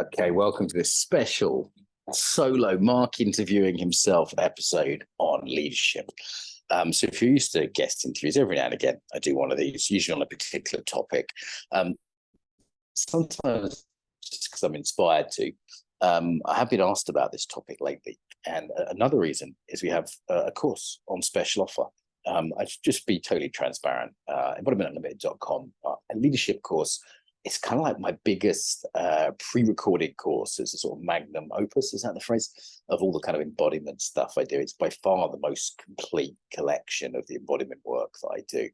Okay, welcome to this special solo Mark interviewing himself episode on leadership. So if you're used to guest interviews, every now and again, I do one of these, usually on a particular topic. Sometimes just because I'm inspired to. I have been asked about this topic lately. And another reason is we have a course on special offer. I should just be totally transparent. Embodimentunlimited.com, a leadership course. It's kind of like my biggest pre-recorded course. It's a sort of magnum opus, is that the phrase, of all the kind of embodiment stuff I do. It's by far the most complete collection of the embodiment work that I do.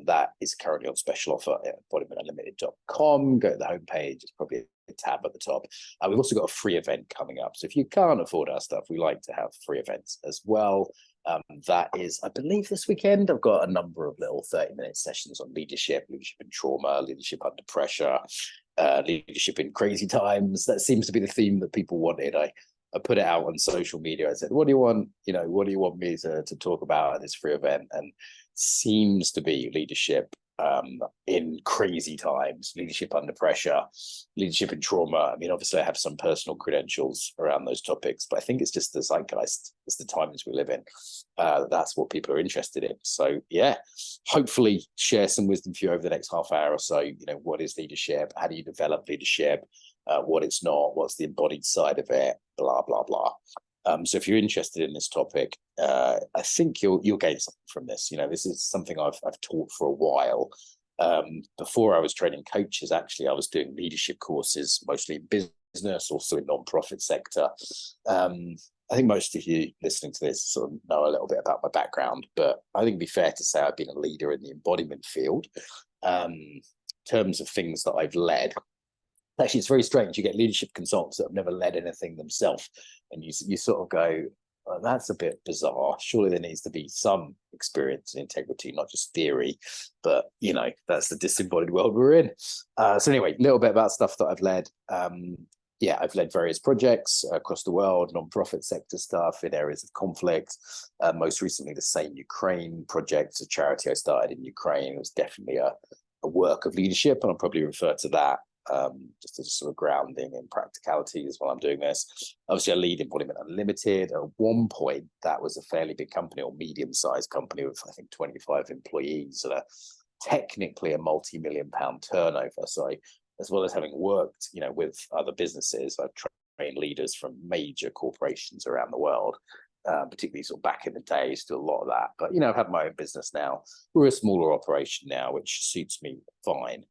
That is currently on special offer at embodimentunlimited.com. Go to the homepage, it's probably a tab at the top. We've also got a free event coming up. So if you can't afford our stuff, we like to have free events as well. That is, I believe, this weekend. I've got a number of little 30-minute sessions on leadership in trauma, leadership under pressure, leadership in crazy times. That seems to be the theme that people wanted. I put it out on social media. I said, what do you want? What do you want me to talk about at this free event? And seems to be leadership in crazy times, leadership under pressure, leadership in trauma. I mean, obviously I have some personal credentials around those topics, but I think it's just the zeitgeist, it's the times we live in. That's what people are interested in. So yeah, hopefully share some wisdom for you over the next half hour or so. What is leadership? How do you develop leadership? What it's not, what's the embodied side of it, blah, blah, blah. So if you're interested in this topic, I think you'll gain something from this. This is something I've taught for a while. Before I was training coaches, actually, I was doing leadership courses, mostly in business, also in non-profit sector. I think most of you listening to this sort of know a little bit about my background, but I think it'd be fair to say I've been a leader in the embodiment field. In terms of things that I've led, actually, it's very strange. You get leadership consultants that have never led anything themselves, and you sort of go, well, that's a bit bizarre. Surely there needs to be some experience and integrity, not just theory. But, that's the disembodied world we're in. So anyway, a little bit about stuff that I've led. I've led various projects across the world, non-profit sector stuff in areas of conflict. Most recently, the Same Ukraine project, a charity I started in Ukraine. It was definitely a work of leadership, and I'll probably refer to that just as a sort of grounding in practicalities while I'm doing this. Obviously, I lead Embodiment Unlimited. At one point, that was a fairly big company, or medium-sized company with, I think, 25 employees and technically a multi-million-pound turnover. So as well as having worked, with other businesses, I've trained leaders from major corporations around the world, particularly sort of back in the day, still a lot of that. But, I've had my own business now. We're a smaller operation now, which suits me fine.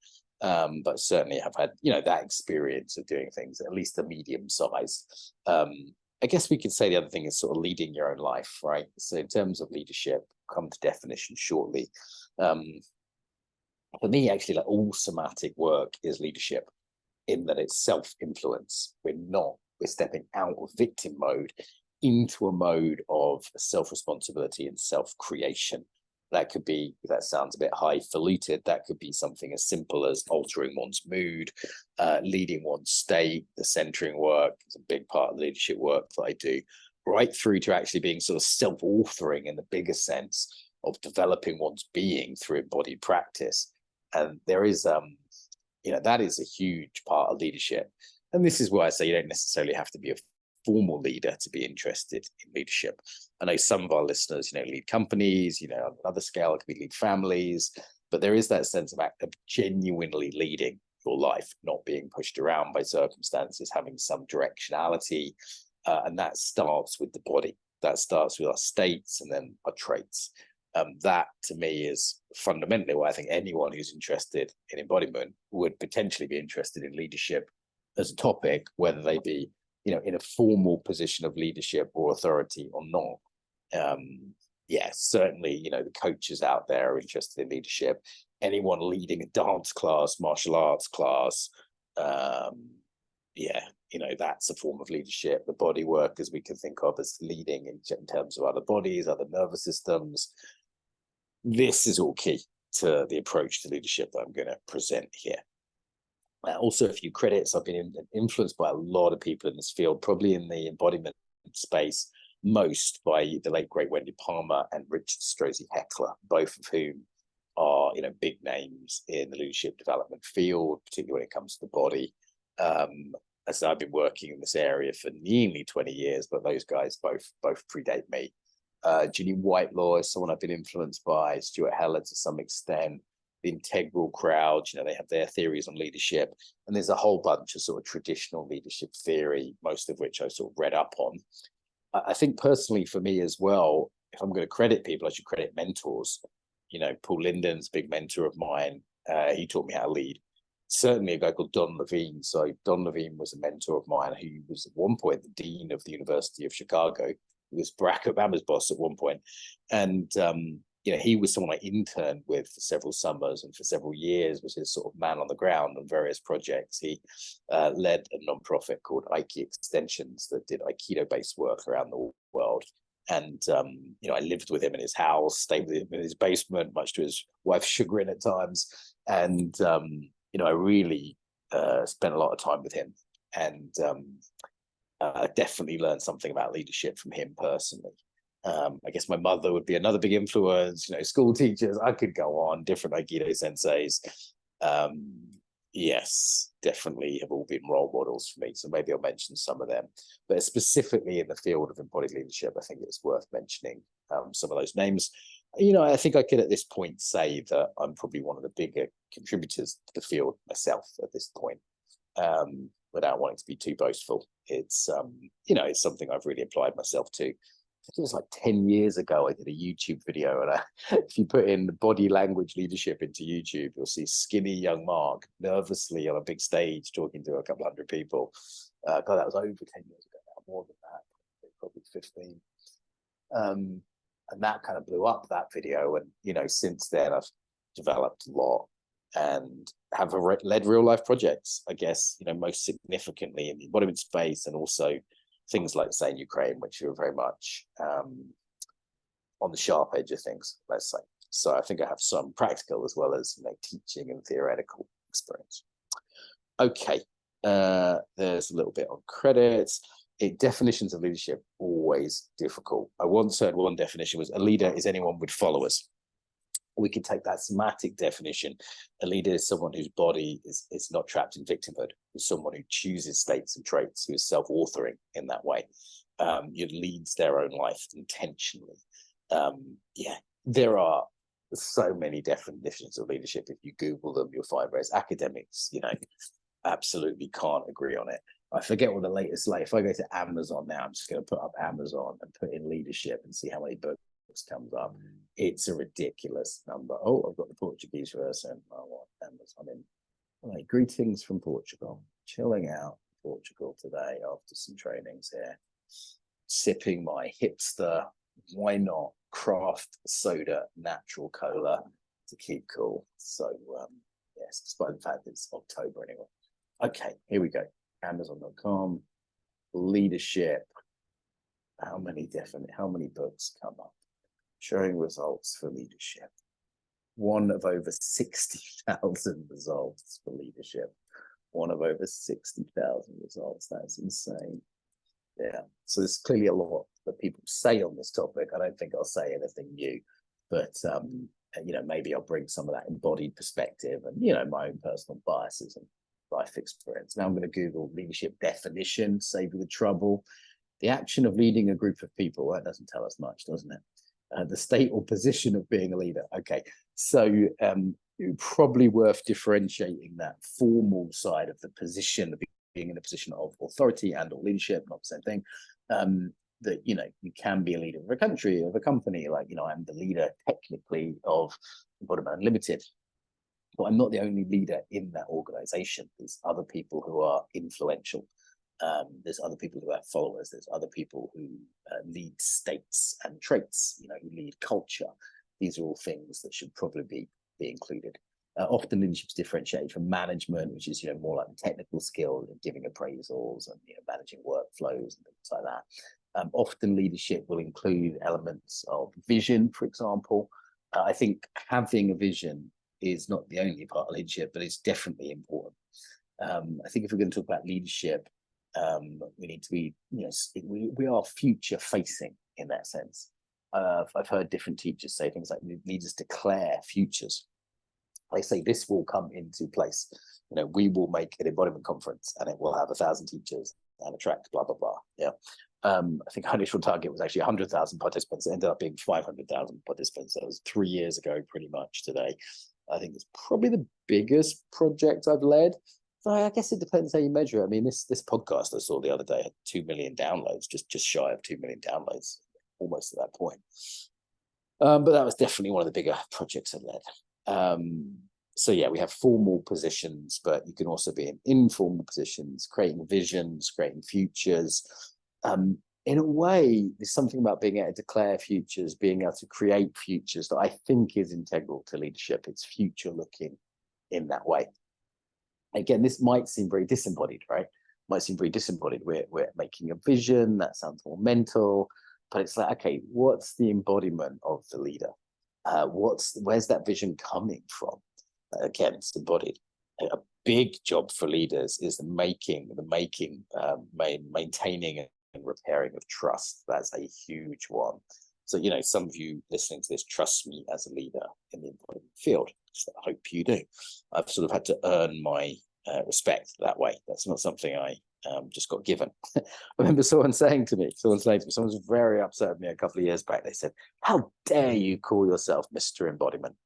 But certainly have had, that experience of doing things at least a medium size. I guess we could say the other thing is sort of leading your own life, right? So in terms of leadership, come to definition shortly. For me, actually, like all somatic work is leadership in that it's self-influence. We're stepping out of victim mode into a mode of self-responsibility and self-creation. That could be, if that sounds a bit highfalutin, that could be something as simple as altering one's mood, leading one's state. The centering work is a big part of the leadership work that I do, right through to actually being sort of self-authoring in the bigger sense of developing one's being through embodied practice. And there is, that is a huge part of leadership. And this is why I say you don't necessarily have to be a formal leader to be interested in leadership. I know some of our listeners, lead companies, on another scale, it could be lead families, but there is that sense of genuinely leading your life, not being pushed around by circumstances, having some directionality. And that starts with the body. That starts with our states and then our traits. That to me is fundamentally why I think anyone who's interested in embodiment would potentially be interested in leadership as a topic, whether they be in a formal position of leadership or authority or not. Certainly, the coaches out there are interested in leadership. Anyone leading a dance class, martial arts class, that's a form of leadership. The body workers we can think of as leading in terms of other bodies, other nervous systems. This is all key to the approach to leadership that I'm going to present here. Also, a few credits. I've been influenced by a lot of people in this field, probably in the embodiment space, most by the late, great Wendy Palmer and Richard Strozzi Heckler, both of whom are, big names in the leadership development field, particularly when it comes to the body. as I've been working in this area for nearly 20 years, but those guys both predate me. Ginny Whitelaw is someone I've been influenced by, Stuart Heller to some extent, the Integral crowd, they have their theories on leadership. And there's a whole bunch of sort of traditional leadership theory, most of which I sort of read up on. I think personally for me as well, if I'm going to credit people, I should credit mentors. Paul Linden's a big mentor of mine. He taught me how to lead. Certainly a guy called Don Levine. So Don Levine was a mentor of mine. He was at one point the dean of the University of Chicago. He was Barack Obama's boss at one point. And, he was someone I interned with for several summers and for several years, was his sort of man on the ground on various projects. He led a nonprofit called Aiki Extensions that did Aikido-based work around the world. And, I lived with him in his house, stayed with him in his basement, much to his wife's chagrin at times. And, I really spent a lot of time with him, and definitely learned something about leadership from him personally. I guess my mother would be another big influence, school teachers, I could go on, different Aikido senseis. Yes, definitely have all been role models for me. So maybe I'll mention some of them. But specifically in the field of embodied leadership, I think it's worth mentioning some of those names. I think I could at this point say that I'm probably one of the bigger contributors to the field myself at this point, without wanting to be too boastful. It's, it's something I've really applied myself to. I think it was like 10 years ago, I did a YouTube video, and if you put in body language leadership into YouTube, you'll see skinny young Mark nervously on a big stage talking to a couple hundred people. God, that was over 10 years ago now, more than that, probably 15. And that kind of blew up, that video. And, since then I've developed a lot and have led real life projects, I guess, most significantly in the embodiment space, and also things like, say, in Ukraine, which are very much on the sharp edge of things, let's say. So I think I have some practical as well as teaching and theoretical experience. Okay, there's a little bit on credits. Definitions of leadership, always difficult. I once heard one definition was, a leader is anyone with followers. We could take that somatic definition. A leader is someone whose body is not trapped in victimhood, who's someone who chooses states and traits, who is self-authoring in that way, who leads their own life intentionally. There are so many definitions of leadership. If you Google them, you'll find various academics, absolutely can't agree on it. I forget what the latest, like if I go to Amazon now, I'm just going to put up Amazon and put in leadership and see how many books comes up. It's a ridiculous number. Oh, I've got the Portuguese version. I want Amazon in. Right, greetings from Portugal. Chilling out in Portugal today after some trainings here. Sipping my hipster, why not, craft soda, natural cola to keep cool. So, yes, despite the fact it's October anyway. Okay, here we go. Amazon.com, leadership. How many books come up? Showing results for leadership. One of over 60,000 results for leadership. One of over 60,000 results. That's insane. Yeah. So there's clearly a lot that people say on this topic. I don't think I'll say anything new, but maybe I'll bring some of that embodied perspective and my own personal biases and life experience. Now I'm going to Google leadership definition, save you the trouble. The action of leading a group of people. That doesn't tell us much, doesn't it? The state or position of being a leader. Okay, so probably worth differentiating that formal side of the position of being in a position of authority and or leadership, not the same thing. That you can be a leader of a country, of a company. Like I'm the leader technically of Embodiment Unlimited, but I'm not the only leader in that organization. There's other people who are influential. There's other people who have followers. There's other people who lead states and traits, who lead culture. These are all things that should probably be included. Often leadership is differentiated from management, which is more like the technical skill of giving appraisals and managing workflows and things like that. Often leadership will include elements of vision, for example. I think having a vision is not the only part of leadership, but it's definitely important. I think if we're going to talk about leadership, we need to be, we are future facing in that sense. I've heard different teachers say things like leaders declare futures. they say this will come into place. You know, we will make an embodiment conference and it will have 1,000 teachers and attract blah, blah, blah. Yeah. I think our initial target was actually 100,000 participants. It ended up being 500,000 participants. That was 3 years ago, pretty much today. I think it's probably the biggest project I've led. So I guess it depends how you measure it. I mean, this podcast I saw the other day had 2 million downloads, just shy of 2 million downloads, almost at that point. But that was definitely one of the bigger projects I've led. So yeah, we have formal positions, but you can also be in informal positions, creating visions, creating futures. In a way, there's something about being able to declare futures, being able to create futures that I think is integral to leadership. It's future looking in that way. Again, this might seem very disembodied, right? Might seem very disembodied. We're making a vision, that sounds more mental, but it's like, okay, what's the embodiment of the leader? Where's that vision coming from? Again, it's embodied. A big job for leaders is the maintaining and repairing of trust. That's a huge one. So, you know, some of you listening to this trust me as a leader in the embodiment field. So I hope you do. I've sort of had to earn my respect that way. That's not something I just got given. I remember someone saying to me, someone was very upset with me a couple of years back. They said, "How dare you call yourself Mr. Embodiment?"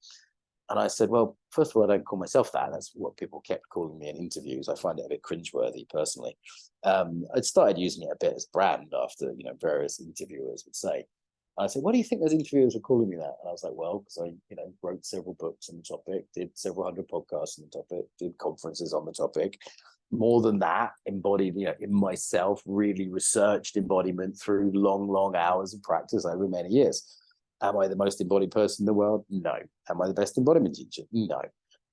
And I said, well, first of all, I don't call myself that. That's what people kept calling me in interviews. I find it a bit cringeworthy personally. I'd started using it a bit as a brand after, you know, various interviewers would say. And I said, what do you think those interviewers were calling me that? And I was like, well, because I, you know, wrote several books on the topic, did several hundred podcasts on the topic, did conferences on the topic. More than that, embodied, you know, in myself, really researched embodiment through long, long hours of practice over many years. Am I the most embodied person in the world? No. Am I the best embodiment teacher? No.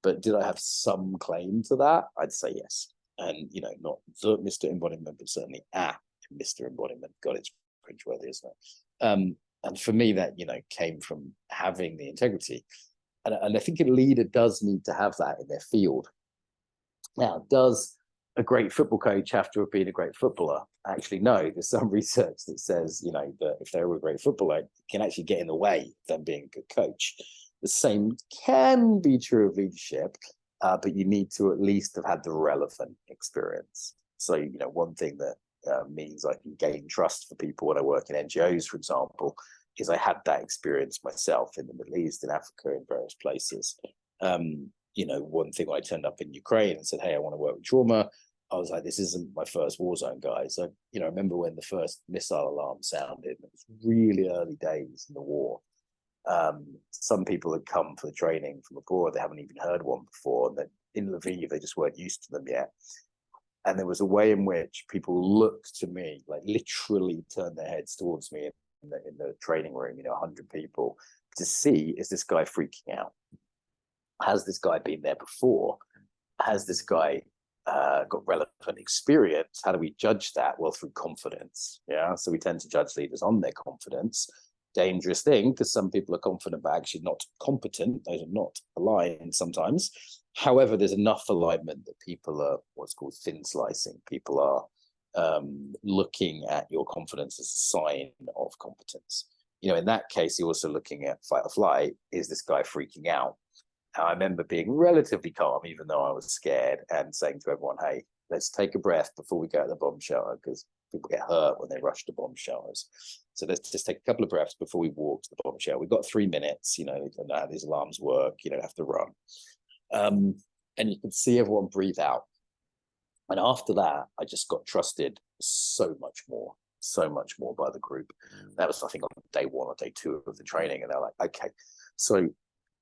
But did I have some claim to that? I'd say yes. And, you know, not the Mr. Embodiment, but certainly Mr. Embodiment. God, it's cringeworthy, isn't it? And for me, that, you know, came from having the integrity. And I think a leader does need to have that in their field. Now, does a great football coach have to have been a great footballer? Actually, no. There's some research that says, you know, that if they're a great footballer, it can actually get in the way of them being a good coach. The same can be true of leadership, but you need to at least have had the relevant experience. So, you know, one thing that means I can gain trust for people when I work in NGOs, for example, is I had that experience myself in the Middle East, in Africa, in various places. You know, one thing when I turned up in Ukraine and said, hey, I want to work with trauma, I was like, this isn't my first war zone, guys. So, you know, I remember when the first missile alarm sounded, it was really early days in the war. Some people had come for the training from abroad, they haven't even heard one before, and then in Lviv, they just weren't used to them yet. And there was a way in which people looked to me, like literally turned their heads towards me in the training room, you know, 100 people, to see, is this guy freaking out? Has this guy been there before? Has this guy got relevant experience? How do we judge that? Well, through confidence. Yeah. So we tend to judge leaders on their confidence. Dangerous thing, because some people are confident but actually not competent. Those are not aligned sometimes. However, there's enough alignment that people are what's called thin slicing. People are looking at your confidence as a sign of competence. You know, in that case, you're also looking at fight or flight. Is this guy freaking out? I remember being relatively calm, even though I was scared, and saying to everyone, hey, let's take a breath before we go to the bomb shelter, because people get hurt when they rush to bomb shelters. So let's just take a couple of breaths before we walk to the bomb shelter. We've got 3 minutes, you know, and how these alarms work, you don't have to run. And you can see everyone breathe out. And after that, I just got trusted so much more by the group. That was, I think, on day 1 or day 2 of the training. And they're like, okay, so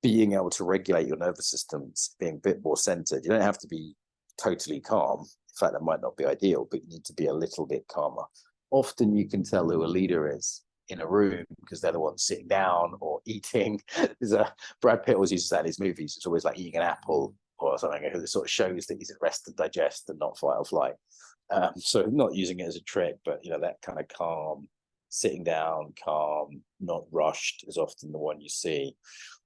being able to regulate your nervous systems, being a bit more centered. You don't have to be totally calm. In fact, that might not be ideal, but you need to be a little bit calmer. Often you can tell who a leader is in a room because they're the ones sitting down or eating. Brad Pitt always uses that in his movies. It's always like eating an apple or something. It sort of shows that he's at rest and digest and not fight or flight. So not using it as a trick, but, you know, that kind of calm, sitting down, calm, not rushed is often the one you see.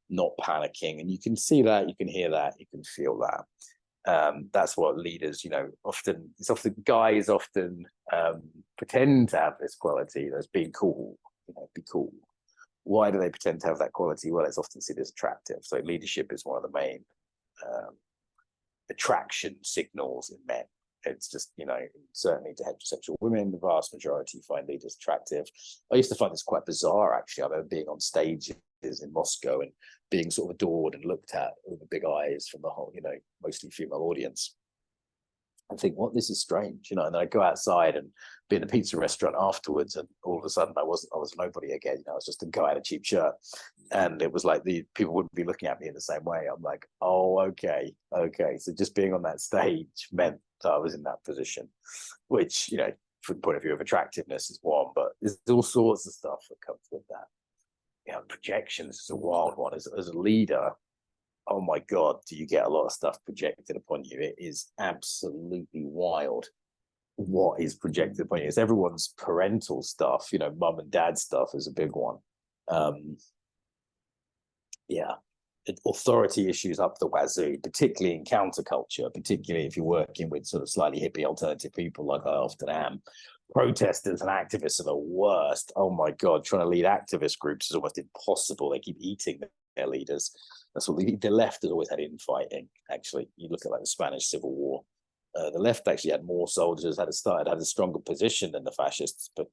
Not panicking, and you can see that, you can hear that, you can feel that. That's what leaders, you know, guys often pretend to have this quality as being cool, you know, be cool. Why do they pretend to have that quality? Well, it's often seen as attractive. So leadership is one of the main attraction signals in men. It's just, you know, certainly to heterosexual women, the vast majority find leaders attractive. I used to find this quite bizarre, actually. I remember being on stages in Moscow and being sort of adored and looked at with the big eyes from the whole, you know, mostly female audience. I think, what, this is strange, you know. And then I go outside and be in a pizza restaurant afterwards, and all of a sudden I was nobody again. You know, I was just a guy in a cheap shirt, and it was like the people wouldn't be looking at me in the same way. I'm like, oh, okay. So just being on that stage meant that I was in that position, which, you know, from the point of view of attractiveness is one, but there's all sorts of stuff that comes with that. You know, projections is a wild one. As a leader, oh my God, do you get a lot of stuff projected upon you? It is absolutely wild what is projected upon you. It's everyone's parental stuff, you know, mum and dad stuff is a big one. Yeah, authority issues up the wazoo, particularly in counterculture, particularly if you're working with sort of slightly hippie alternative people like I often am. Protesters and activists are the worst. Oh my God, trying to lead activist groups is almost impossible. They keep eating their leaders. That's what the left has always had infighting. Actually, you look at like the Spanish Civil War. The left actually had more soldiers, had a stronger position than the fascists, but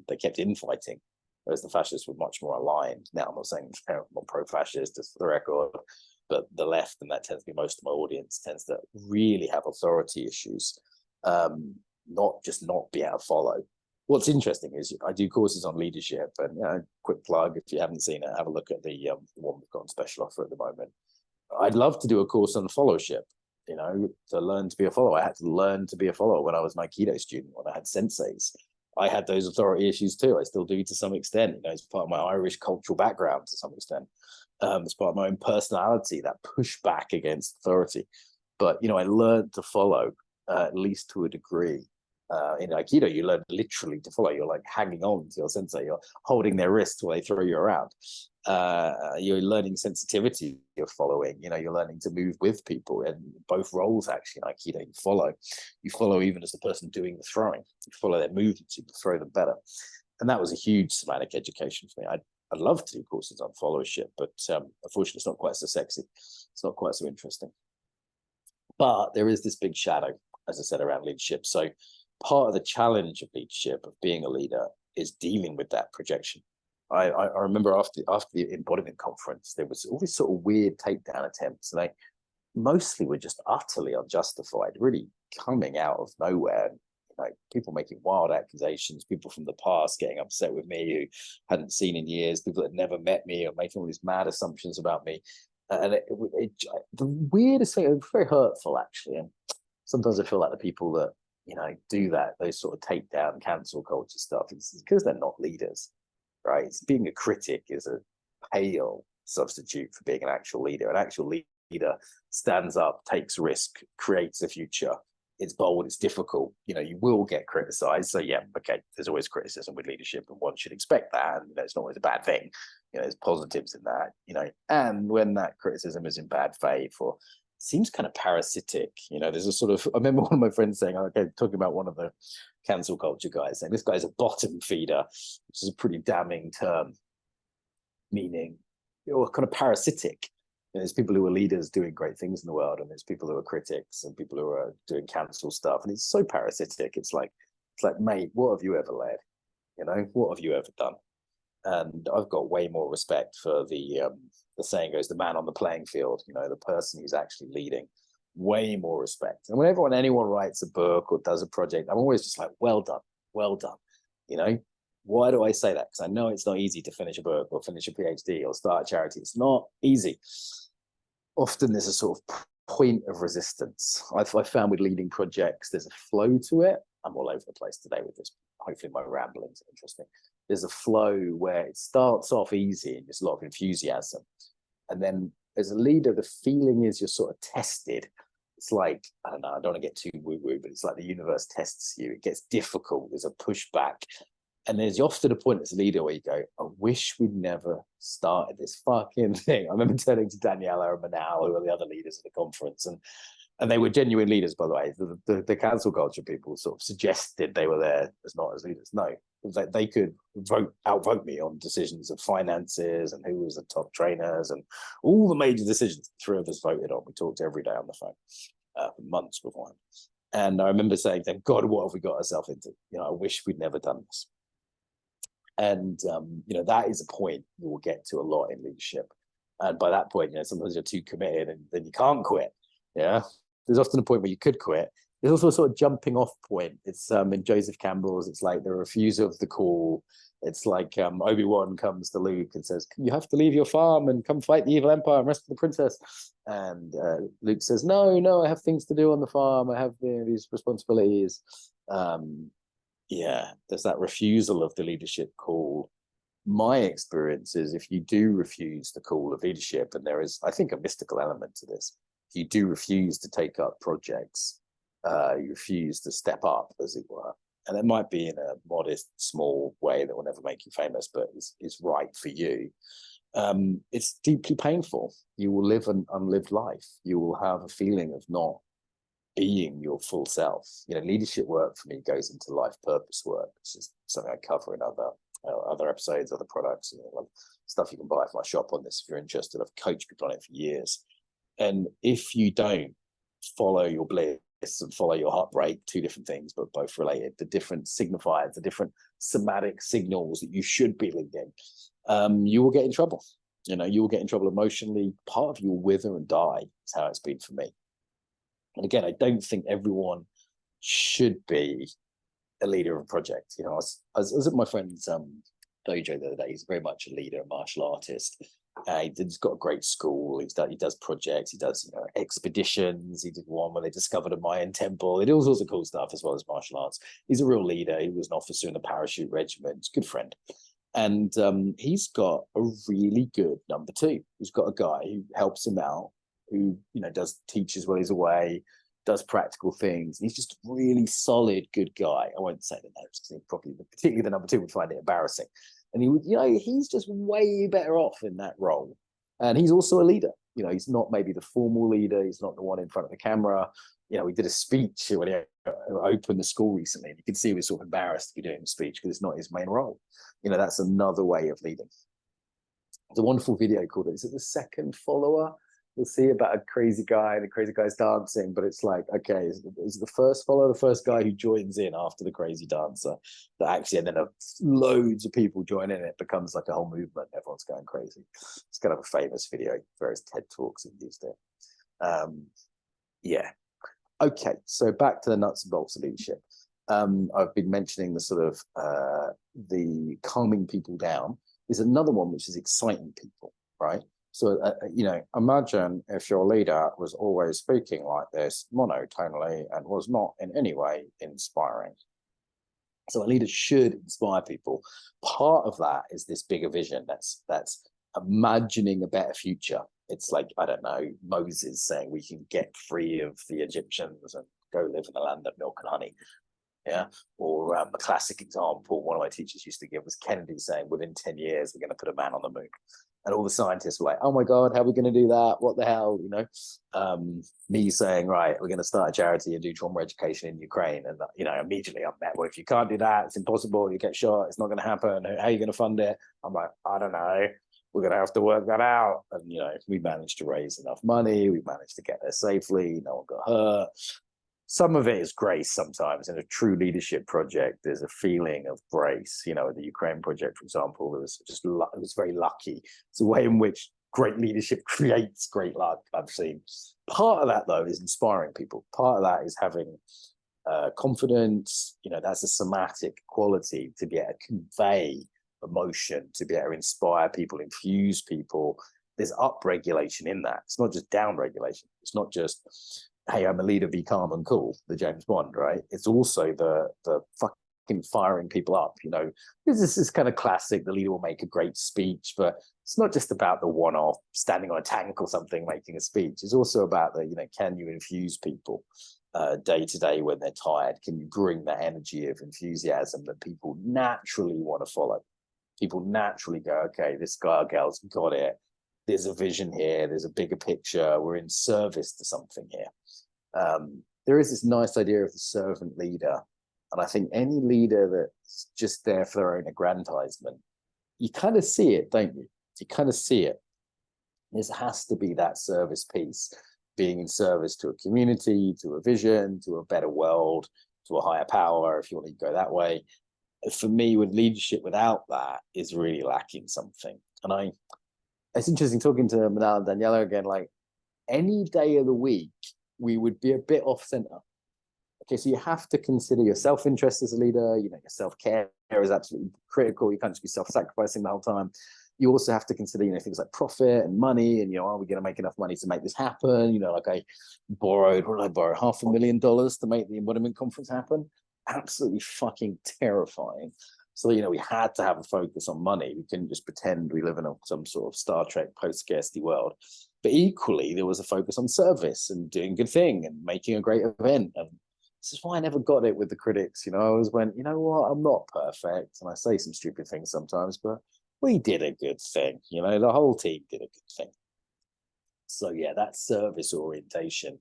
they kept infighting, whereas the fascists were much more aligned. Now, I'm not saying I'm not pro-fascist, just for the record, but the left, and that tends to be most of my audience, tends to really have authority issues, not be able to follow. What's interesting is I do courses on leadership, and, you know, quick plug, if you haven't seen it, have a look at the one we've got on special offer at the moment. I'd love to do a course on followership, you know, to learn to be a follower. I had to learn to be a follower when I was an Aikido student, when I had senseis. I had those authority issues too. I still do to some extent, you know, it's part of my Irish cultural background to some extent. It's part of my own personality, that pushback against authority. But, you know, I learned to follow, at least to a degree. In Aikido, you learn literally to follow. You're like hanging on to your sensei. You're holding their wrists while they throw you around. You're learning sensitivity. You're following. You know, you're learning to move with people. And both roles, actually, in Aikido, you follow. You follow even as the person doing the throwing. You follow their movements. You can throw them better. And that was a huge somatic education for me. I'd love to do courses on followership, but unfortunately, it's not quite so sexy. It's not quite so interesting. But there is this big shadow, as I said, around leadership. So part of the challenge of leadership, of being a leader, is dealing with that projection. I remember after the Embodiment conference, there was all these sort of weird takedown attempts, and they mostly were just utterly unjustified, really coming out of nowhere. You know, people making wild accusations, people from the past getting upset with me who hadn't seen in years, people that had never met me, or making all these mad assumptions about me. And the weirdest thing, it was very hurtful, actually. And sometimes I feel like the people that, you know, do that, those sort of take down cancel culture stuff, it's because they're not leaders, right? Being a critic is a pale substitute for being an actual leader. An actual leader stands up, takes risk, creates a future. It's bold, it's difficult. You know, you will get criticized. So yeah, okay, there's always criticism with leadership, and one should expect that. And, you know, it's not always a bad thing. You know, there's positives in that, you know, and when that criticism is in bad faith or seems kind of parasitic, you know, there's a sort of, I remember one of my friends saying, okay, talking about one of the cancel culture guys, saying this guy's a bottom feeder, which is a pretty damning term, meaning, or kind of parasitic. You know, there's people who are leaders doing great things in the world, and there's people who are critics and people who are doing cancel stuff, and it's so parasitic. It's like, mate, what have you ever led? You know, what have you ever done? And I've got way more respect for the saying goes, the man on the playing field, you know, the person who's actually leading, way more respect. And whenever anyone writes a book or does a project, I'm always just like, well done, well done. You know, why do I say that? Because I know it's not easy to finish a book or finish a PhD or start a charity. It's not easy. Often there's a sort of point of resistance. I've found with leading projects, there's a flow to it. I'm all over the place today with this. Hopefully my ramblings are interesting. There's a flow where it starts off easy and there's a lot of enthusiasm. And then as a leader, the feeling is you're sort of tested. It's like, I don't know, I don't want to get too woo-woo, but it's like the universe tests you. It gets difficult. There's a pushback. And there's often a point as a leader where you go, I wish we'd never started this fucking thing. I remember turning to Daniela and Manal, who are the other leaders of the conference, and they were genuine leaders, by the way. The cancel culture people sort of suggested they were there as not as leaders. No, that they could outvote me on decisions of finances and who was the top trainers and all the major decisions. Three of us voted on. We talked every day on the phone for months beforehand. And I remember saying, thank God, what have we got ourselves into? I wish we'd never done this. And, that is a point you will get to a lot in leadership. And by that point, sometimes you're too committed and then you can't quit. Yeah. There's often a point where you could quit. There's also a sort of jumping off point. It's in Joseph Campbell's, it's like the refusal of the call. It's like Obi-Wan comes to Luke and says, you have to leave your farm and come fight the evil empire and rescue the princess. And Luke says, no, I have things to do on the farm. I have these responsibilities. There's that refusal of the leadership call. My experience is if you do refuse the call of leadership, and there is, I think, a mystical element to this, if you do refuse to take up projects, you refuse to step up, as it were, and it might be in a modest, small way that will never make you famous, but is right for you. It's deeply painful. You will live an unlived life. You will have a feeling of not being your full self. Leadership work for me goes into life purpose work, which is something I cover in other episodes, other products, stuff you can buy from my shop on this if you're interested. I've coached people on it for years. And if you don't follow your bliss and follow your heartbreak, two different things, but both related, the different signifiers, the different somatic signals that you should be leading, you will get in trouble. You will get in trouble emotionally. Part of you will wither and die, is how it's been for me. And again, I don't think everyone should be a leader of a project. I was at my friend's dojo the other day. He's very much a leader, a martial artist. He's got a great school. He does projects. He does expeditions. He did one where they discovered a Mayan temple. He did all sorts of cool stuff as well as martial arts. He's a real leader. He was an officer in the parachute regiment. He's a good friend. And he's got a really good number two. He's got a guy who helps him out, who teaches while he's away, does practical things. He's just a really solid, good guy. I won't say the names because particularly the number two would find it embarrassing. And he would, he's just way better off in that role. And he's also a leader. He's not maybe the formal leader. He's not the one in front of the camera. We did a speech when he opened the school recently. And you could see he was sort of embarrassed to be doing the speech because it's not his main role. That's another way of leading. There's a wonderful video called, is it The Second Follower? You'll see about a crazy guy, and the crazy guy's dancing, but it's like, okay, is the first follower the first guy who joins in after the crazy dancer? That actually, and then loads of people join in, it becomes like a whole movement. Everyone's going crazy. It's kind of a famous video. Various TED Talks have used it. Okay, so back to the nuts and bolts of leadership. I've been mentioning the sort of the calming people down. There's another one which is exciting people, right? So, imagine if your leader was always speaking like this monotonally and was not in any way inspiring. So a leader should inspire people. Part of that is this bigger vision. That's imagining a better future. It's like, I don't know, Moses saying we can get free of the Egyptians and go live in the land of milk and honey. Yeah. Or a classic example one of my teachers used to give was Kennedy saying within 10 years, we're going to put a man on the moon. And all the scientists were like, oh my God, how are we going to do that? What the hell? Me saying, right, we're going to start a charity and do trauma education in Ukraine. And, immediately I'm met, well, if you can't do that, it's impossible. You get shot. It's not going to happen. How are you going to fund it? I'm like, I don't know. We're going to have to work that out. And, we managed to raise enough money. We managed to get there safely. No one got hurt. Some of it is grace sometimes. In a true leadership project, there's a feeling of grace. The Ukraine project, for example, it was very lucky. It's a way in which great leadership creates great luck, I've seen. Part of that, though, is inspiring people. Part of that is having confidence. That's a somatic quality to be able to convey emotion, to be able to inspire people, infuse people. There's up-regulation in that. It's not just down-regulation. It's not just, hey, I'm a leader, be calm and cool, the James Bond, right? It's also the fucking firing people up, This is kind of classic. The leader will make a great speech, but it's not just about the one-off standing on a tank or something making a speech. It's also about can you infuse people day to day when they're tired? Can you bring that energy of enthusiasm that people naturally want to follow? People naturally go, okay, this guy or girl's got it. There's a vision here. There's a bigger picture. We're in service to something here. There is this nice idea of the servant leader. And I think any leader that's just there for their own aggrandizement, you kind of see it, don't you? You kind of see it. There has to be that service piece, being in service to a community, to a vision, to a better world, to a higher power, if you want to go that way. For me, with leadership without that is really lacking something. And it's interesting talking to Manal and Daniela again, like any day of the week, we would be a bit off center. Okay, so you have to consider your self-interest as a leader, your self-care is absolutely critical. You can't just be self-sacrificing the whole time. You also have to consider, things like profit and money, and, are we going to make enough money to make this happen? Like I borrowed, what did I borrow? $500,000 to make the Embodiment conference happen. Absolutely fucking terrifying. So, we had to have a focus on money. We couldn't just pretend we live in some sort of Star Trek post-scarcity world. But equally, there was a focus on service and doing a good thing and making a great event. And this is why I never got it with the critics. I always went, you know what, I'm not perfect. And I say some stupid things sometimes, but we did a good thing. The whole team did a good thing. So yeah, that service orientation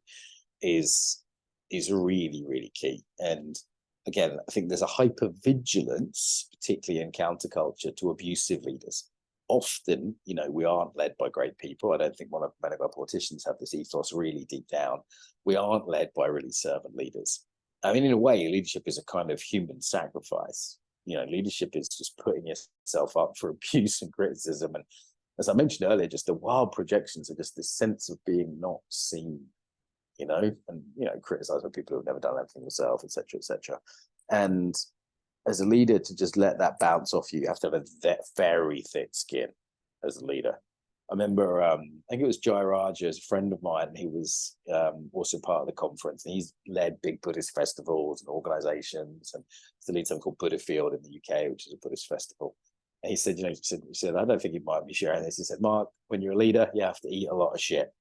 is really, really key. And again, I think there's a hypervigilance, particularly in counterculture, to abusive leaders. Often, we aren't led by great people. I don't think many of our politicians have this ethos really deep down. We aren't led by really servant leaders. I mean, in a way, leadership is a kind of human sacrifice. Leadership is just putting yourself up for abuse and criticism. And as I mentioned earlier, just the wild projections are just this sense of being not seen, and, criticized by people who've never done anything themselves, et cetera, et cetera. And as a leader, to just let that bounce off you, you have to have a very thick skin as a leader. I remember, I think it was Jai Raja, a friend of mine. He was also part of the conference, and he's led big Buddhist festivals and organizations, and to lead something called Buddha Field in the UK, which is a Buddhist festival. And he said, he said, I don't think he might be sharing this. He said, Mark, when you're a leader, you have to eat a lot of shit.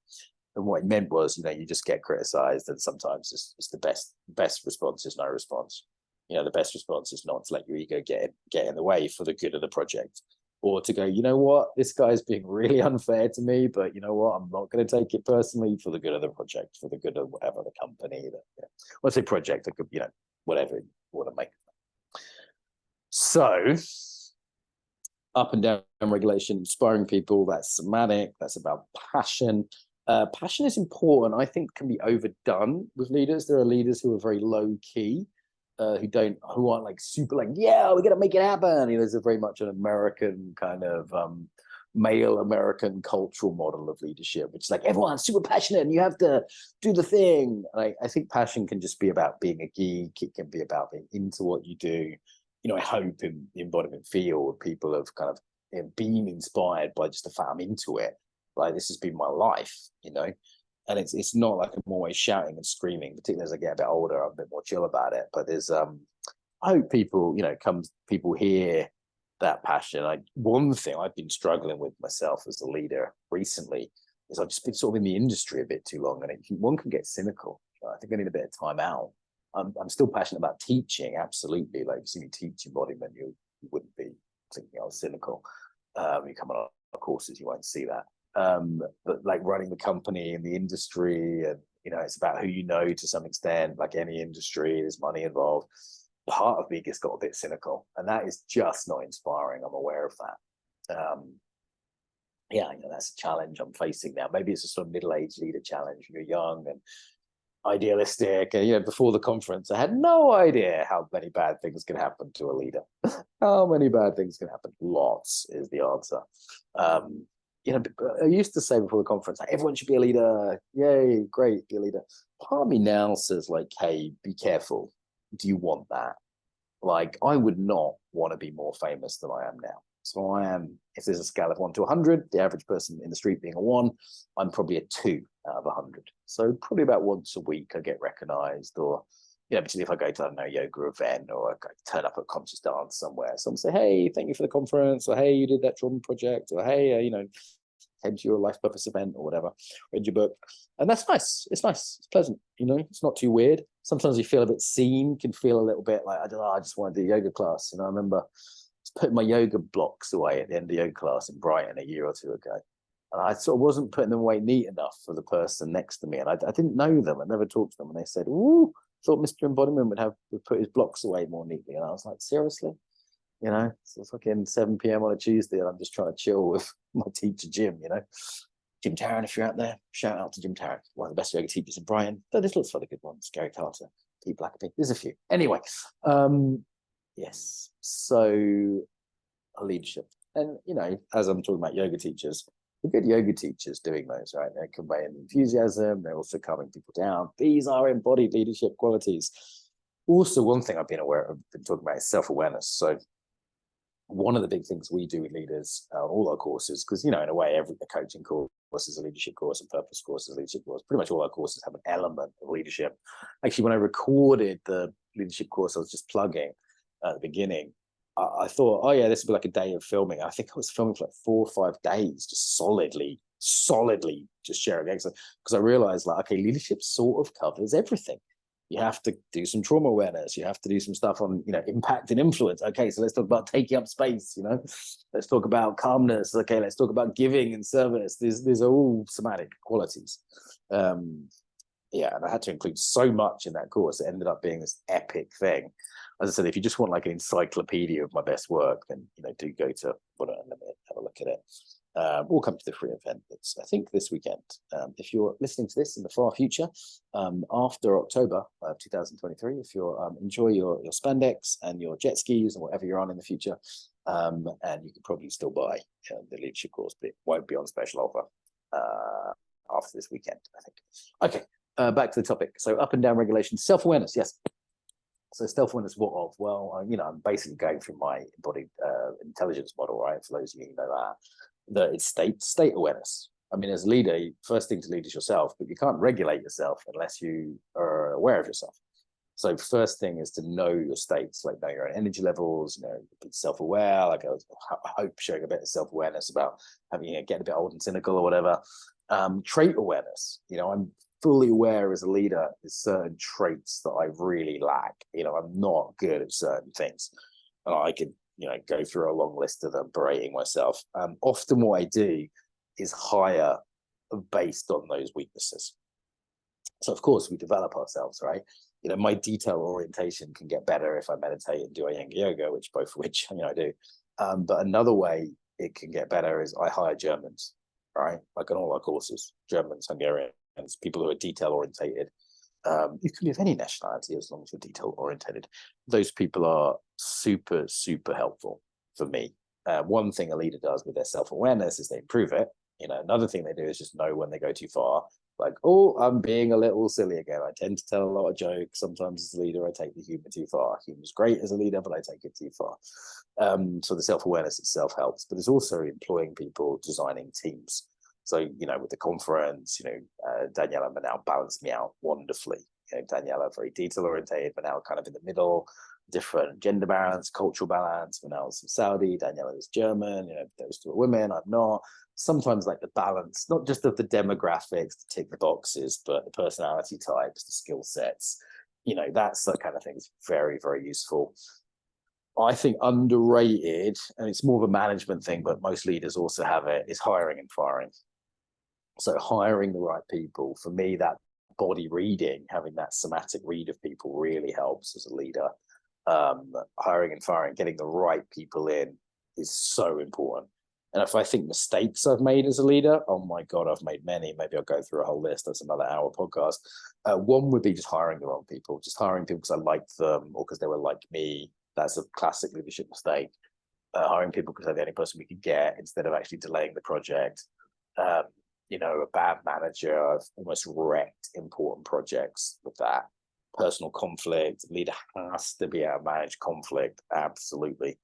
And what he meant was, you just get criticized, and sometimes it's the best response is no response. The best response is not to let your ego get in the way for the good of the project, or to go, you know what, this guy's being really unfair to me, but you know what, I'm not going to take it personally, for the good of the project, for the good of whatever the company that, when I say project, it could, whatever you want to make. So up and down regulation, inspiring people, that's somatic, that's about passion. Passion is important. I think can be overdone with leaders. There are leaders who are very low key, who aren't like super like, yeah, we're gonna make it happen. There's a very much an American kind of male American cultural model of leadership, which is like everyone's super passionate and you have to do the thing. I think passion can just be about being a geek. It can be about being into what you do. I hope in the embodiment field, people have kind of been inspired by just the fact I'm into it. Like, this has been my life, and it's not like I'm always shouting and screaming, particularly as I get a bit older, I'm a bit more chill about it. But there's, I hope people, people hear that passion. One thing I've been struggling with myself as a leader recently is I've just been sort of in the industry a bit too long, and one can get cynical. I think I need a bit of time out. I'm still passionate about teaching, absolutely. Like, if you see me teach embodiment, you wouldn't be thinking I was cynical. You come on our courses, you won't see that. But like running the company in the industry, and it's about who to some extent. Like any industry, there's money involved. Part of me gets got a bit cynical, and that is just not inspiring. I'm aware of that. That's a challenge I'm facing now. Maybe it's a sort of middle-aged leader challenge. You're young and idealistic, and before the conference I had no idea how many bad things can happen to a leader. How many bad things can happen? Lots is the answer. I used to say before the conference, like, everyone should be a leader. Yay, great, be a leader. Part of me now says, like, hey, be careful. Do you want that? Like, I would not want to be more famous than I am now. So I am, if there's a scale of 1 to 100, the average person in the street being a 1, I'm probably a 2 out of 100. So probably about once a week I get recognized, or, particularly if I go to, I don't know, a yoga event, or I turn up at conscious dance somewhere. Someone say, hey, thank you for the conference, or hey, you did that trauma project, or hey, came to your life purpose event, or whatever, read your book. And that's nice. It's nice. It's pleasant. It's not too weird. Sometimes you feel a bit seen, can feel a little bit like, I don't know, I just want to do yoga class. I remember putting my yoga blocks away at the end of yoga class in Brighton a year or two ago. And I sort of wasn't putting them away neat enough for the person next to me. And I didn't know them. I never talked to them. And they said, ooh, thought Mr. Embodiment would put his blocks away more neatly. And I was like, seriously? You know, it's fucking 7 p.m. on a Tuesday and I'm just trying to chill with my teacher, Jim, you know. Jim Tarrant, if you're out there, shout out to Jim Tarrant, one of the best yoga teachers in Brighton. But there's lots of other good ones, Gary Carter, Pete Blackaby, there's a few. Anyway, yes, so leadership. And, you know, as I'm talking about yoga teachers, the good yoga teachers doing those, right? They're conveying enthusiasm, they're also calming people down. These are embodied leadership qualities. Also, one thing I've been talking about is self-awareness. So one of the big things we do with leaders on all our courses, because, you know, in a way, every coaching course is a leadership course, and purpose course is a leadership course. Pretty much all our courses have an element of leadership. Actually, when I recorded the leadership course I was just plugging at the beginning, I thought, oh yeah, this would be like a day of filming. I think I was filming for like 4 or 5 days, just solidly just sharing excellence. Because I realized, like, okay, leadership sort of covers everything. You have to do some trauma awareness. You have to do some stuff on, you know, impact and influence. Okay, so let's talk about taking up space, you know. Let's talk about calmness. Okay, let's talk about giving and service. These are all somatic qualities. Yeah, and I had to include so much in that course. It ended up being this epic thing. As I said, if you just want like an encyclopedia of my best work, then, you know, do go to whatever, have a look at it. Or come to the free event. It's, I think, this weekend. If you're listening to this in the far future, after October 2023, if you're enjoy your spandex and your jet skis and whatever you're on in the future, and you can probably still buy the leadership course, but it won't be on special offer after this weekend, I think. Okay, back to the topic. So up and down regulation, self-awareness, yes. So self-awareness, what of? Well, you know, I'm basically going through my embodied intelligence model, right? For those of you who know that it's state awareness. I mean, as a leader, first thing to lead is yourself, but you can't regulate yourself unless you are aware of yourself. So first thing is to know your states, like know your own energy levels, you know, be self-aware. Like I hope showing a bit of self-awareness about having, you know, getting a bit old and cynical or whatever. Trait awareness, you know, I'm fully aware as a leader there's certain traits that I really lack. You know, I'm not good at certain things, and I could, you know, go through a long list of them, berating myself. Often what I do is hire based on those weaknesses. So of course we develop ourselves, right? You know, my detail orientation can get better if I meditate and do Iyengar yoga, which both of which, you know, I do. But another way it can get better is I hire Germans, right? Like on all our courses, Germans, Hungarians, people who are detail orientated. You can be of any nationality as long as you're detail orientated. Those people are super, super helpful for me. One thing a leader does with their self-awareness is they improve it. You know, another thing they do is just know when they go too far. Like, oh, I'm being a little silly again. I tend to tell a lot of jokes. Sometimes as a leader, I take the humor too far. Humor's great as a leader, but I take it too far. So the self-awareness itself helps, but it's also employing people, designing teams. So, you know, with the conference, you know, Daniela now balanced me out wonderfully. You know, Daniela very detail orientated, but now kind of in the middle, different gender balance, cultural balance. When I was from Saudi, Daniela is German, you know, those two are women, I'm not. Sometimes like the balance, not just of the demographics to tick the boxes, but the personality types, the skill sets, you know, that's the kind of thing that's very, very useful. I think underrated, and it's more of a management thing, but most leaders also have it, is hiring and firing. So hiring the right people, for me, that body reading, having that somatic read of people really helps as a leader. Hiring and firing, getting the right people in is so important. And if I think mistakes I've made as a leader, oh my God, I've made many. Maybe I'll go through a whole list. That's another hour podcast. One would be just hiring the wrong people, just hiring people because I liked them or because they were like me. That's a classic leadership mistake. Hiring people because they're the only person we could get instead of actually delaying the project. You know, a bad manager, I've almost wrecked important projects with that. Personal conflict, leader has to be able to manage conflict, absolutely,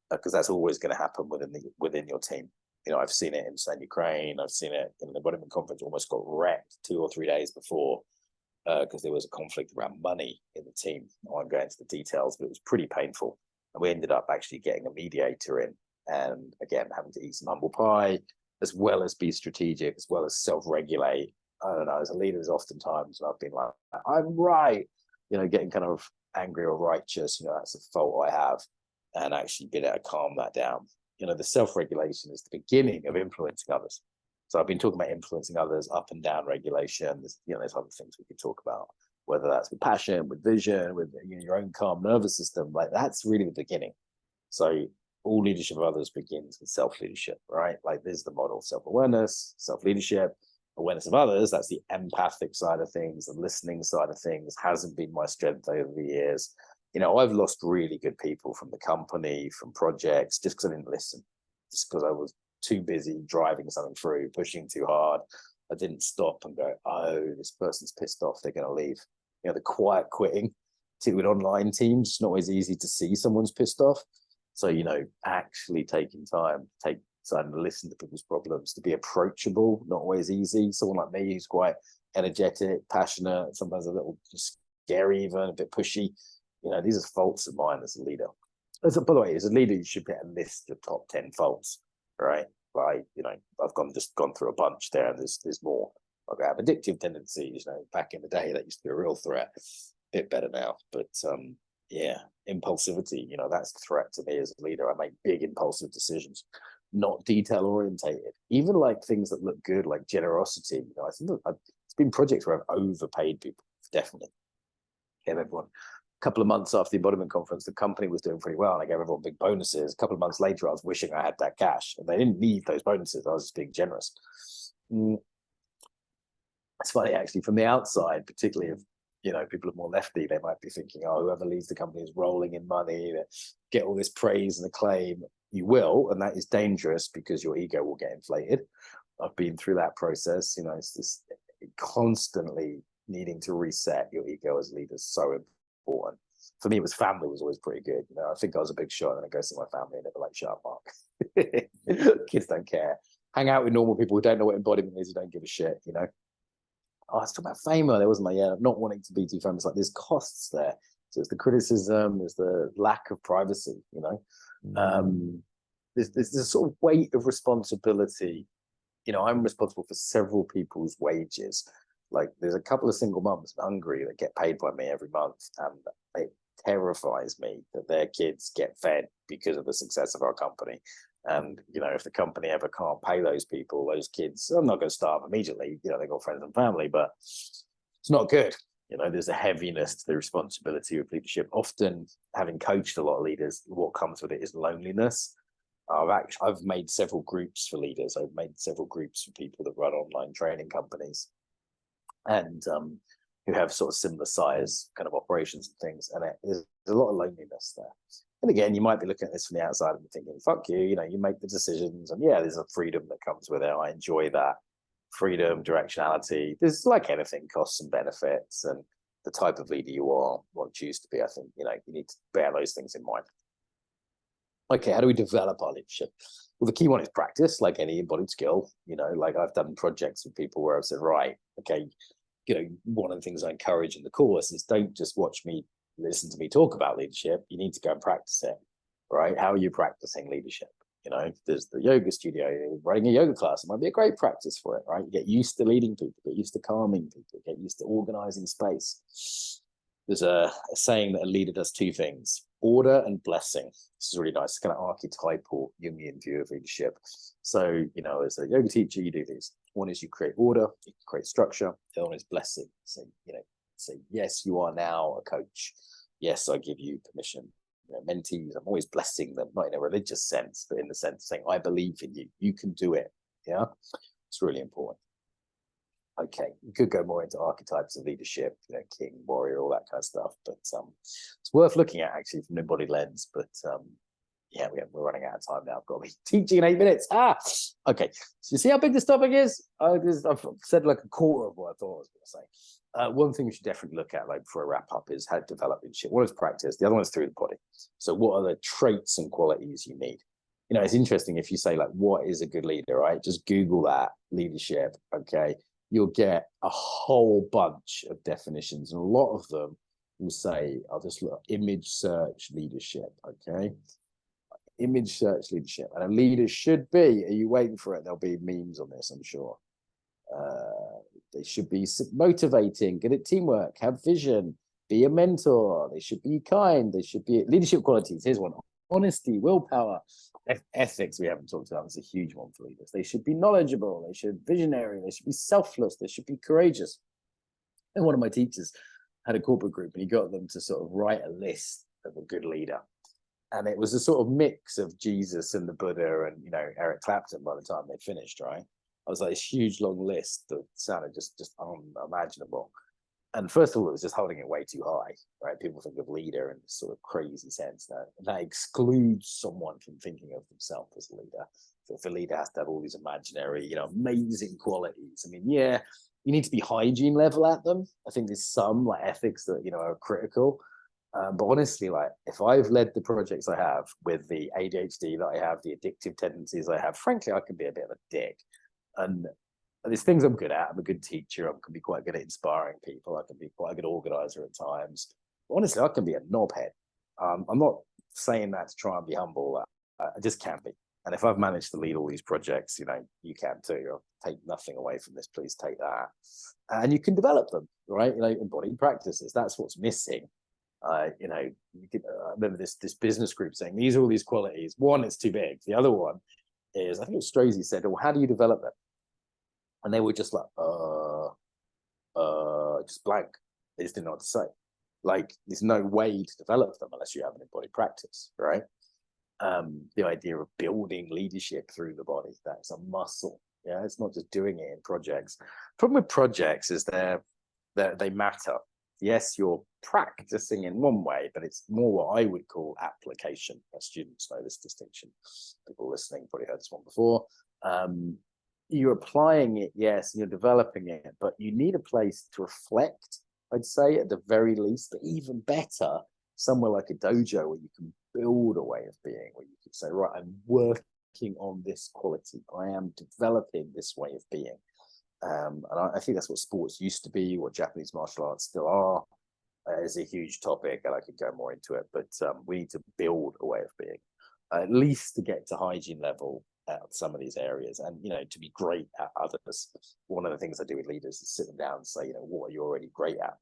because that's always going to happen within your team. You know, I've seen it in Ukraine, I've seen it in the Embodiment conference, almost got wrecked 2 or 3 days before because there was a conflict around money in the team. I won't go into the details, but it was pretty painful. And we ended up actually getting a mediator in, and again, having to eat some humble pie, as well as be strategic, as well as self-regulate. I don't know, as a leader, there's oftentimes I've been like, I'm right, you know, getting kind of angry or righteous, you know, that's a fault I have, and actually being able to calm that down. You know, the self-regulation is the beginning of influencing others. So I've been talking about influencing others, up and down regulation. There's, you know, there's other things we could talk about. whether that's with passion, with vision, with your own calm nervous system. Like that's really the beginning. So all leadership of others begins with self-leadership, right? Like there's the model: self-awareness, self-leadership, awareness of others. That's the empathic side of things. The listening side of things hasn't been my strength over the years. I've lost really good people from the company, from projects, just because I didn't listen, just because I was too busy driving something through, pushing too hard. I didn't stop and go, oh, this person's pissed off, they're going to leave. The quiet quitting with online teams, it's not always easy to see someone's pissed off. So, actually taking time to listen to people's problems, to be approachable, not always easy. Someone like me who's quite energetic, passionate, sometimes a little scary, even a bit pushy. These are faults of mine as a leader. By the way, as a leader, you should get a list of top 10 faults, right? Like, I've just gone through a bunch there. There's more. Like I have addictive tendencies. Back in the day, that used to be a real threat. A bit better now, but yeah, impulsivity. That's a threat to me as a leader. I make big impulsive decisions, not detail orientated. Even like things that look good, like generosity. I think it's been projects where I've overpaid people. Definitely, gave everyone. A couple of months after the Embodiment conference, the company was doing pretty well, and I gave everyone big bonuses. A couple of months later, I was wishing I had that cash, and they didn't need those bonuses. I was just being generous. It's funny, actually, from the outside, particularly if people are more lefty, they might be thinking, oh, whoever leads the company is rolling in money, they get all this praise and acclaim. You will, and that is dangerous because your ego will get inflated. I've been through that process. It's this constantly needing to reset your ego as leaders. So important. For me, it was family was always pretty good. I think I was a big shot, and I go see my family, and they'd be like, "Shut up, Mark." Kids don't care. Hang out with normal people who don't know what embodiment is, who don't give a shit. Oh, I was talking about fame earlier, wasn't I? Not wanting to be too famous. Like there's costs there. So it's the criticism, there's the lack of privacy. There's this sort of weight of responsibility. I'm responsible for several people's wages. Like there's a couple of single moms in Hungary that get paid by me every month, and it terrifies me that their kids get fed because of the success of our company. And if the company ever can't pay those people, those kids, I'm not going to starve immediately. They've got friends and family, but it's not good. There's a heaviness to the responsibility of leadership. Often, having coached a lot of leaders, what comes with it is loneliness. I've made several groups for leaders. I've made several groups for people that run online training companies, and who have sort of similar size kind of operations and things. And there's a lot of loneliness there. And again, you might be looking at this from the outside and thinking, fuck you, you make the decisions. And yeah, there's a freedom that comes with it. I enjoy that freedom, directionality. There's like anything, costs and benefits, and the type of leader you are, want to choose to be. I think, you need to bear those things in mind. Okay, how do we develop our leadership? Well, the key one is practice, like any embodied skill. Like I've done projects with people where I've said, right, okay, one of the things I encourage in the course is don't just listen to me talk about leadership. You need to go and practice it, right? How are you practicing leadership? There's the yoga studio, running a yoga class. It might be a great practice for it, right? You get used to leading people, get used to calming people, get used to organizing space. There's a saying that a leader does two things: order and blessing. This is really nice. It's kind of archetypal Jungian view of leadership. So, as a yoga teacher, you do these. One is you create order, you create structure. The other one is blessing. So, say, yes, you are now a coach. Yes, I give you permission. Mentees, I'm always blessing them, not in a religious sense, but in the sense of saying, I believe in you. You can do it. Yeah, it's really important. Okay, you could go more into archetypes of leadership, king, warrior, all that kind of stuff. But it's worth looking at actually from an embodied lens. But yeah, we're running out of time now. I've got to be teaching in 8 minutes. Okay. So you see how big this topic is? I've said like a quarter of what I thought I was going to say. One thing we should definitely look at, like before I wrap up, is how to develop leadership. One is practice. The other one is through the body. So what are the traits and qualities you need? It's interesting if you say like, what is a good leader, right? Just Google that, leadership. Okay. You'll get a whole bunch of definitions, and a lot of them will say, I'll just look, image search leadership. Okay. Image search leadership. And a leader should be, are you waiting for it? There'll be memes on this, I'm sure. They should be motivating, good at teamwork, have vision, be a mentor. They should be kind. They should be leadership qualities. Here's one: honesty, willpower, ethics. We haven't talked about. It's a huge one for leaders. They should be knowledgeable. They should be visionary. They should be selfless. They should be courageous. And one of my teachers had a corporate group, and he got them to sort of write a list of a good leader. And it was a sort of mix of Jesus and the Buddha and, you know, Eric Clapton by the time they finished, right? I was like, this huge long list that sounded just unimaginable. And first of all, it was just holding it way too high, right? People think of leader in this sort of crazy sense now. And that excludes someone from thinking of themselves as a leader. So if a leader has to have all these imaginary, you know, amazing qualities, I mean, yeah, you need to be hygiene level at them. I think there's some like ethics that, you know, are critical. But honestly, like if I've led the projects I have with the ADHD that I have, the addictive tendencies I have, frankly, I can be a bit of a dick. And there's things I'm good at. I'm a good teacher. I can be quite good at inspiring people. I can be quite a good organizer at times. But honestly, I can be a knobhead. I'm not saying that to try and be humble. I just can be. And if I've managed to lead all these projects, you know, you can too. I'll take nothing away from this. Please take that. And you can develop them, right? You know, embodied practices. That's what's missing. You know, you could, I remember this business group saying these are all these qualities. One, it's too big. The other one is, I think it was Strozzi said, well, how do you develop them? And they were just like, just blank. They just didn't know what to say. Like, there's no way to develop them unless you have an embodied practice, right? The idea of building leadership through the body, that's a muscle. Yeah, it's not just doing it in projects. Problem with projects is they matter. Yes, you're practicing in one way, but it's more what I would call application. Our students know this distinction. People listening probably heard this one before. You're applying it, yes, and you're developing it, but you need a place to reflect, I'd say, at the very least, but even better, somewhere like a dojo where you can build a way of being, where you can say, right, I'm working on this quality. I am developing this way of being. And I think that's what sports used to be, what Japanese martial arts still are. Is a huge topic, and I could go more into it, but we need to build a way of being, at least to get to hygiene level at some of these areas, and, you know, to be great at others. One of the things I do with leaders is sit them down and say, you know, what are you already great at?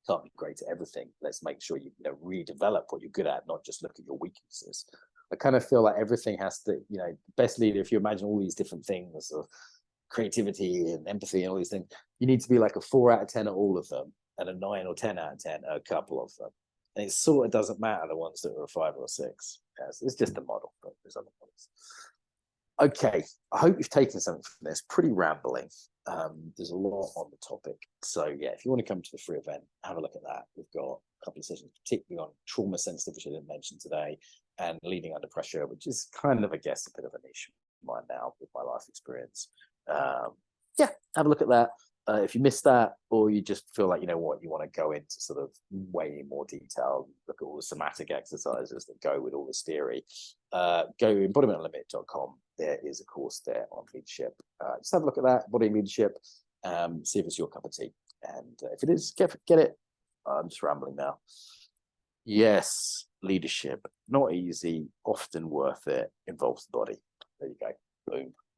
Can't be great at everything. Let's make sure you know, redevelop what you're good at, not just look at your weaknesses. I kind of feel like everything has to, you know, best leader, if you imagine all these different things of creativity and empathy and all these things, you need to be like a 4 out of 10 at all of them, and a 9 or 10 out of 10 at a couple of them. And it sort of doesn't matter the ones that are a 5 or a 6. Yes, it's just a model, but there's other models. Okay, I hope you've taken something from this. Pretty rambling. There's a lot on the topic. So yeah, if you want to come to the free event, have a look at that. We've got a couple of sessions, particularly on trauma sensitive, which I didn't mention today, and leading under pressure, which is kind of, I guess, a bit of a niche of mine now with my life experience. Yeah, have a look at that. If you missed that, or you just feel like, you know what, you want to go into sort of way more detail, look at all the somatic exercises that go with all this theory, go embodimentunlimited.com. There is a course there on leadership. Just have a look at that, body leadership, see if it's your cup of tea. And if it is, get it. I'm just rambling now. Yes, leadership, not easy, often worth it, involves the body. There you go. Boom.